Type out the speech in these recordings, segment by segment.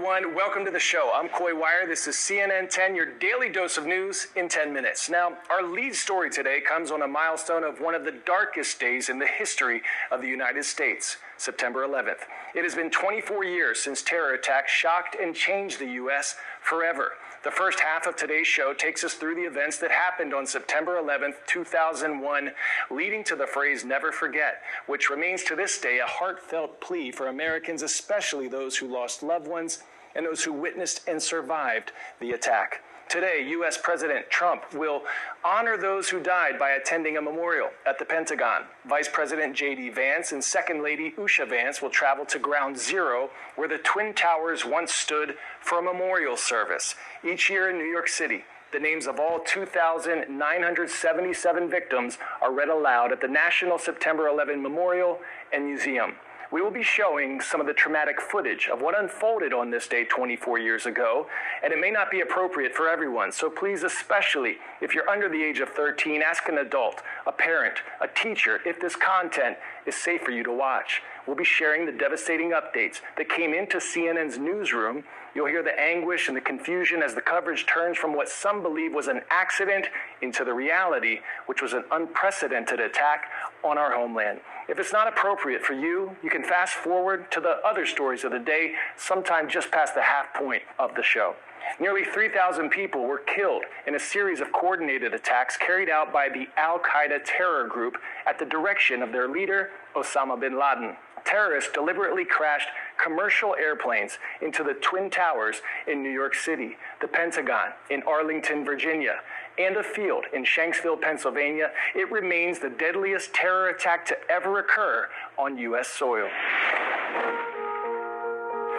everyone. Welcome to the show. I'm Coy Wire. This is CNN 10, your daily dose of news in 10 minutes. Now, our lead story today comes on a milestone of one of the darkest days in the history of the United States, September 11th. It has been 24 years since terror attacks shocked and changed the U.S. forever. The first half of today's show takes us through the events that happened on September 11th, 2001, leading to the phrase never forget, which remains to this day a heartfelt plea for Americans, especially those who lost loved ones and those who witnessed and survived the attack. Today, U.S. President Trump will honor those who died by attending a memorial at the Pentagon. Vice President J.D. Vance and Second Lady Usha Vance will travel to Ground Zero, where the Twin Towers once stood, for a memorial service. Each year in New York City, the names of all 2,977 victims are read aloud at the National September 11 Memorial and Museum. We will be showing some of the traumatic footage of what unfolded on this day 24 years ago, and it may not be appropriate for everyone. So please, especially if you're under the age of 13, ask an adult, a parent, a teacher, if this content is safe for you to watch. We'll be sharing the devastating updates that came into CNN's newsroom. You'll hear the anguish and the confusion as the coverage turns from what some believe was an accident into the reality, which was an unprecedented attack on our homeland. If it's not appropriate for you, you can fast forward to the other stories of the day, sometime just past the half point of the show. Nearly 3,000 people were killed in a series of coordinated attacks carried out by the Al-Qaeda terror group at the direction of their leader, Osama bin Laden. Terrorists deliberately crashed commercial airplanes into the Twin Towers in New York City, the Pentagon in Arlington, Virginia, and a field in Shanksville, Pennsylvania. It remains the deadliest terror attack to ever occur on U.S. soil.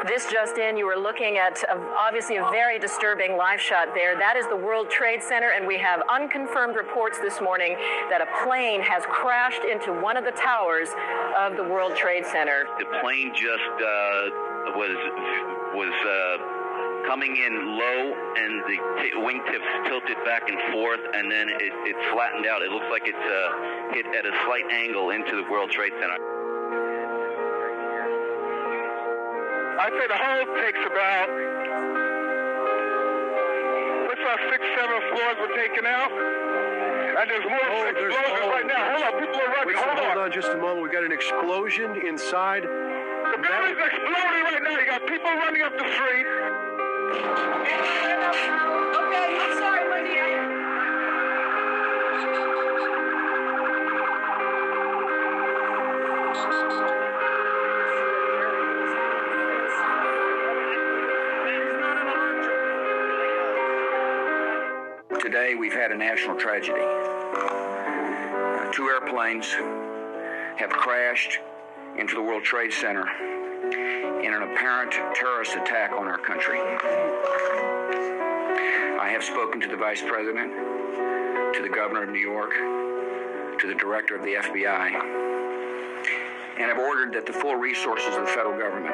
This just in, you were looking at obviously a very disturbing live shot there. That is the World Trade Center, and we have unconfirmed reports this morning that a plane has crashed into one of the towers of the World Trade Center. The plane just was coming in low, and the wingtips tilted back and forth, and then it flattened out. It looks like it's hit at a slight angle into the World Trade Center. I'd say the whole takes about, 6, 7 floors were taken out. And there's more explosions right now. Hold on, people are running. Hold on just a moment. We got an explosion inside. The building's exploding right now. You got people running up the street. Okay, I'm sorry, my dear. Today we've had a national tragedy. 2 airplanes have crashed into the World Trade Center in an apparent terrorist attack on our country. I have spoken to the Vice President, to the Governor of New York, to the Director of the FBI, and have ordered that the full resources of the federal government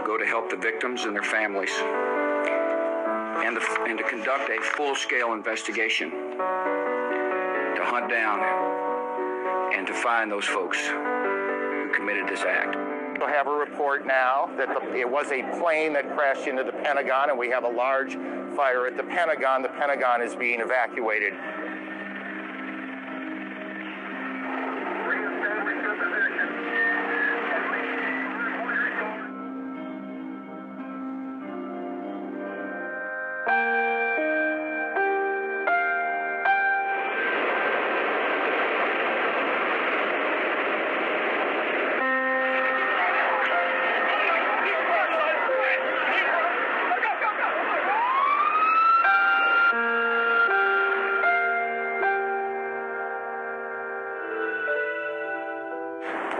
go to help the victims and their families, and to conduct a full-scale investigation to hunt down and to find those folks who committed this act. We have a report now that it was a plane that crashed into the Pentagon, and we have a large fire at the Pentagon. The Pentagon is being evacuated.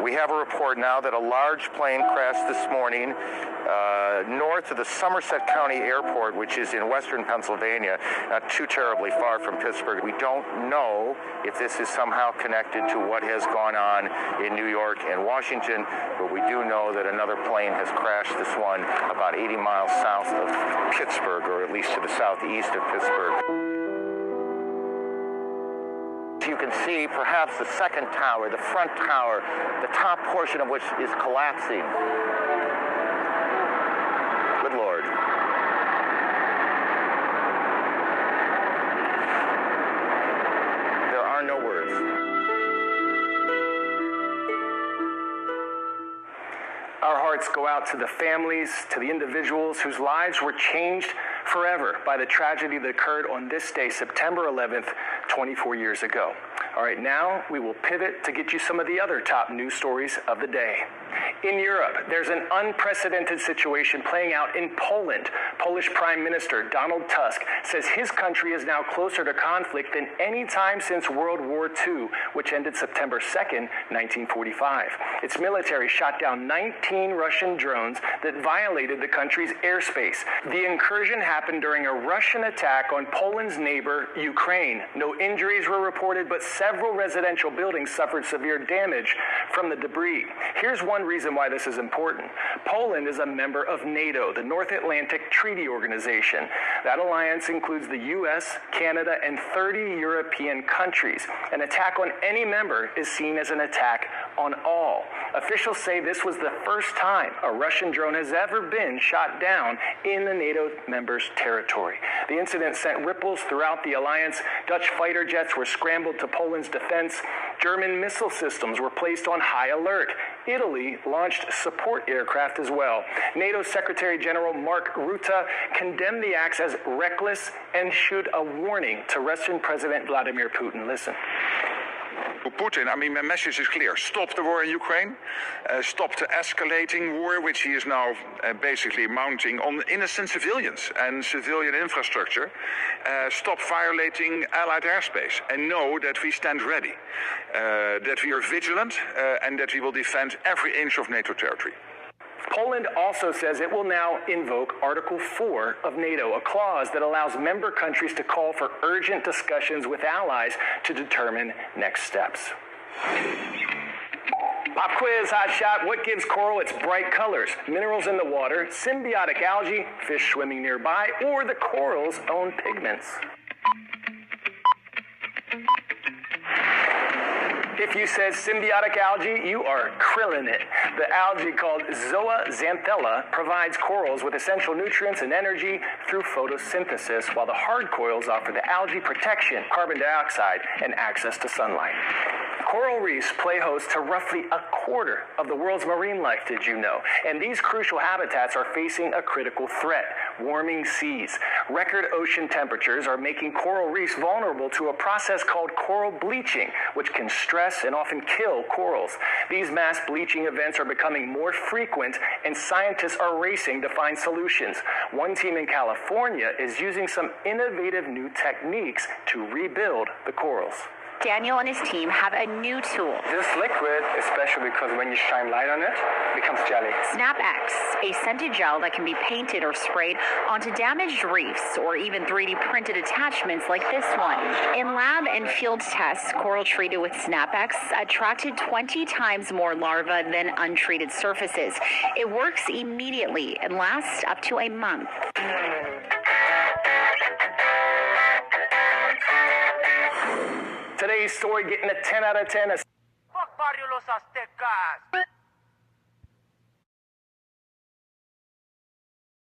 We have a report now that a large plane crashed this morning north of the Somerset County Airport, which is in western Pennsylvania, not too terribly far from Pittsburgh. We don't know if this is somehow connected to what has gone on in New York and Washington, but we do know that another plane has crashed, this one about 80 miles south of Pittsburgh, or at least to the southeast of Pittsburgh. You can see perhaps the second tower, the front tower, the top portion of which is collapsing. Our hearts go out to the families, to the individuals whose lives were changed forever by the tragedy that occurred on this day, September 11th, 24 years ago. All right, now we will pivot to get you some of the other top news stories of the day. In Europe, there's an unprecedented situation playing out in Poland. Polish Prime Minister Donald Tusk says his country is now closer to conflict than any time since World War II, which ended September 2nd, 1945. Its military shot down 19 Russian drones that violated the country's airspace. The incursion happened during a Russian attack on Poland's neighbor, Ukraine. No injuries were reported, but several residential buildings suffered severe damage from the debris. Here's one reason why this is important. Poland is a member of NATO, the North Atlantic Treaty Organization. That alliance includes the U.S., Canada, and 30 European countries. An attack on any member is seen as an attack on all. Officials say this was the first time a Russian drone has ever been shot down in the NATO members' territory. The incident sent ripples throughout the alliance. Dutch fighter jets were scrambled to Poland's defense. German missile systems were placed on high alert. Italy launched support aircraft as well. NATO Secretary General Mark Rutte condemned the acts as reckless and issued a warning to Russian President Vladimir Putin. Listen. For Putin, I mean, my message is clear. Stop the war in Ukraine. Stop the escalating war, which he is now basically mounting on innocent civilians and civilian infrastructure. Stop violating Allied airspace. And know that we stand ready, that we are vigilant, and that we will defend every inch of NATO territory. Poland also says it will now invoke Article 4 of NATO, a clause that allows member countries to call for urgent discussions with allies to determine next steps. Pop quiz, hot shot. What gives coral its bright colors? Minerals in the water, symbiotic algae, fish swimming nearby, or the coral's own pigments? If you said symbiotic algae, you are krillin' it. The algae called zooxanthella provides corals with essential nutrients and energy through photosynthesis, while the hard coils offer the algae protection, carbon dioxide, and access to sunlight. Coral reefs play host to roughly a quarter of the world's marine life, did you know? And these crucial habitats are facing a critical threat: warming seas. Record ocean temperatures are making coral reefs vulnerable to a process called coral bleaching, which can stress and often kill corals. These mass bleaching events are becoming more frequent, and scientists are racing to find solutions. One team in California is using some innovative new techniques to rebuild the corals. Daniel and his team have a new tool. This liquid, especially because when you shine light on it, becomes jelly. SnapX, a scented gel that can be painted or sprayed onto damaged reefs or even 3D printed attachments like this one. In lab and field tests, coral treated with SnapX attracted 20 times more larvae than untreated surfaces. It works immediately and lasts up to a month. Today's story getting a 10 out of 10. Fuck Barrio Los Aztecas.